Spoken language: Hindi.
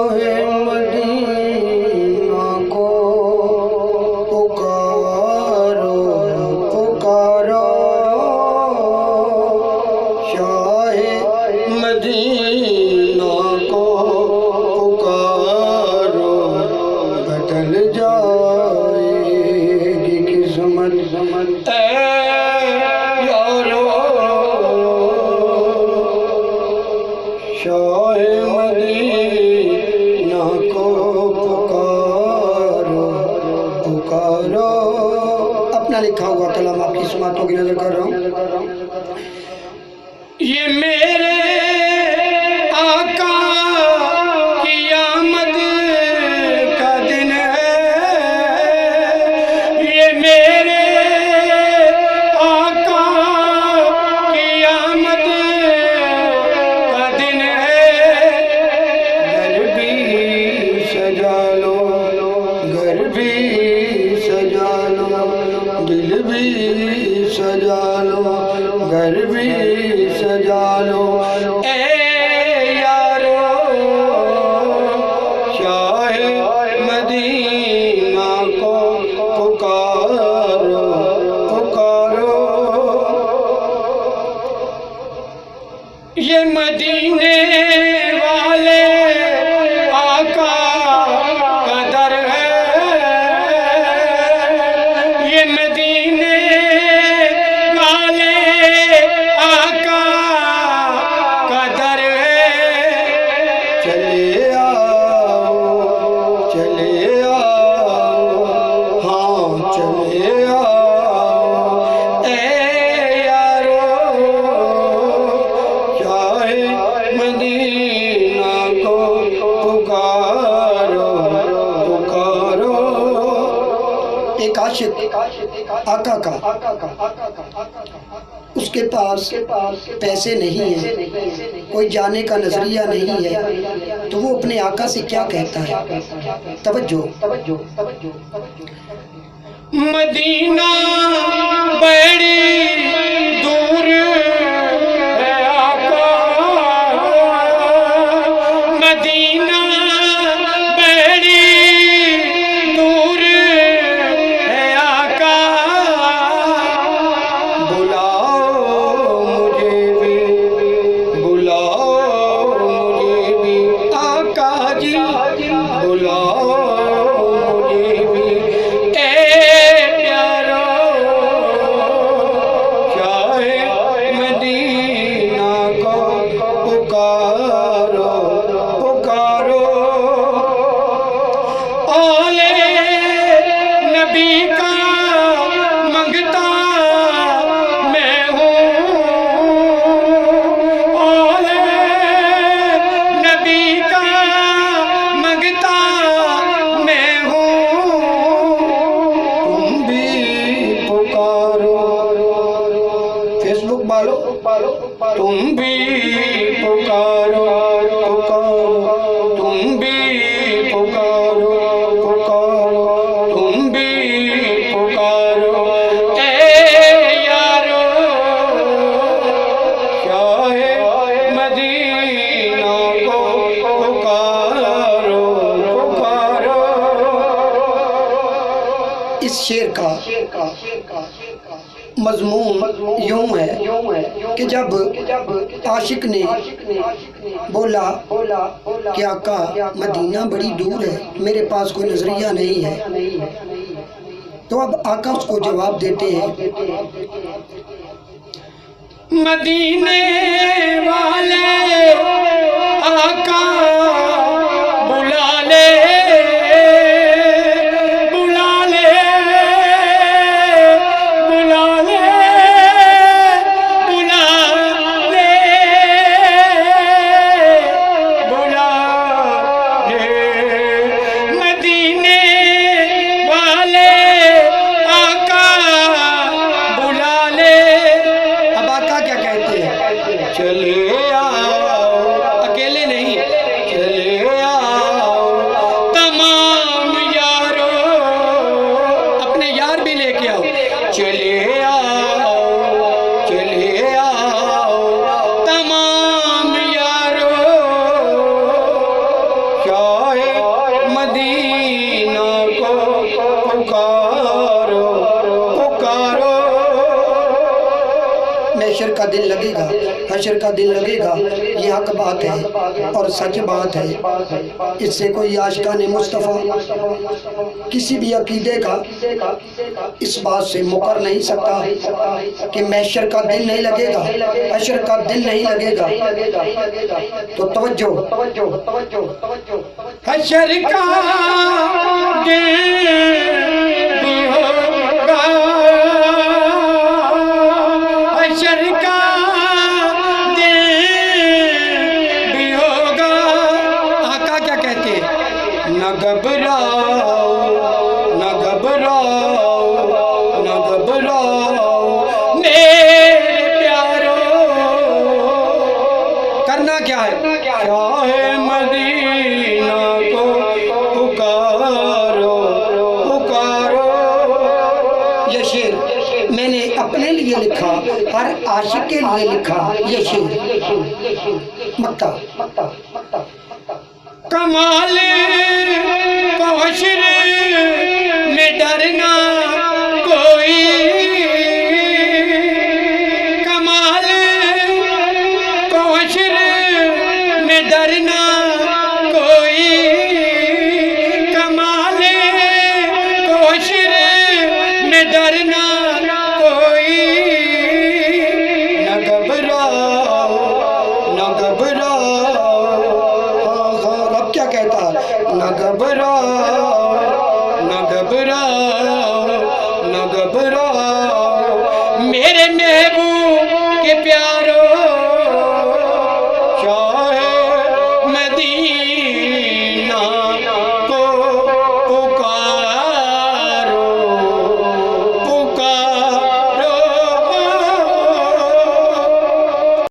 शाहे मदीना को पुकारो पुकारो, शाहे मदीना को पुकारो, बदल जाएगी किस्मत यारो। शाहे मदीना को पुकारो पुकारो। अपना लिखा हुआ कलाम आपकी समातों की नजर कर रहा हूँ। ये मेरे आका की आमद का दिन है, ये मेरे आका की आमद का दिन है। घर भी सजा लो, घर भी सजा लो, दिल भी सजा लो, घर भी सजा लो। ए यारो शाहे मदीना को पुकारो पुकारो। ये मदीने वाले आका का दर है, ये मदीने वाले आका का दर है। चले आओ चले आओ, हाँ चले आओ। ए यारो शाहे मदीना को पुकारो पुकारो। एक आशिक आका का, उसके पास पैसे नहीं है, कोई जाने का नजरिया नहीं है, तो वो अपने आका से क्या कहता है? तवज्जो। मदीना बड़ी दूर है आका, मदीना बड़ी दूर है आका। बुलाओ मुझे भी, बुलाओ मुझे भी आका जी, बुलाओ मुझे भी। ए प्यारो शाहे मदीना को पुकारो पुकारो। आले नबी का मंगता मैं हूँ, आले नबी का मंगता मैं हूँ। तुम भी पुकारो, फेसबुक वालों तुम भी पुकारो पुकारो, तुम भी पुकारो पुकारो, तुम भी पुकारो। ए यारो शाहे मदीना को पुकारो पुकारो। इस शेर का मजमून यूं है कि जब आशिक ने बोला कि आका मदीना बड़ी दूर है, मेरे पास कोई नजरिया नहीं है, तो अब आका उसको जवाब देते हैं, मदीने वाले आका बुला ले बुला ले बुला ले बुला ले बुला ले। मदीने वाले आका बुला ले। अब आका क्या कहते हैं? चले आओ, अकेले नहीं, चले शाहे मदीना को पुकारो पुकारो। महशर का दिन लगेगा, हशर का दिन लगेगा, ये हक बात है और सच बात है। इससे कोई आशिकाने मुस्तफ़ा किसी भी अकीदे का इस बात से मुकर नहीं सकता कि महशर का दिन नहीं लगेगा, हशर का दिन नहीं लगेगा। तो तवज्जो, हशर का दिन भी होगा, हशर का दिन भी होगा। आका क्या कहते हैं? न घबराओ, न घबराओ, न घबराओ मेरे प्यारो। करना क्या है? शाहे मदीना को पुकारो पुकारो। ये शेर मैंने अपने लिए लिखा, हर आशिक के लिए लिखा ये शेर। मक्ता कमाल हशर में डरना कोई, कमाल हशर में डरना कोई, कमाल हशर में डरना कोई। न घबराओ, न घबराओ। अब क्या कहता? न घबराओ,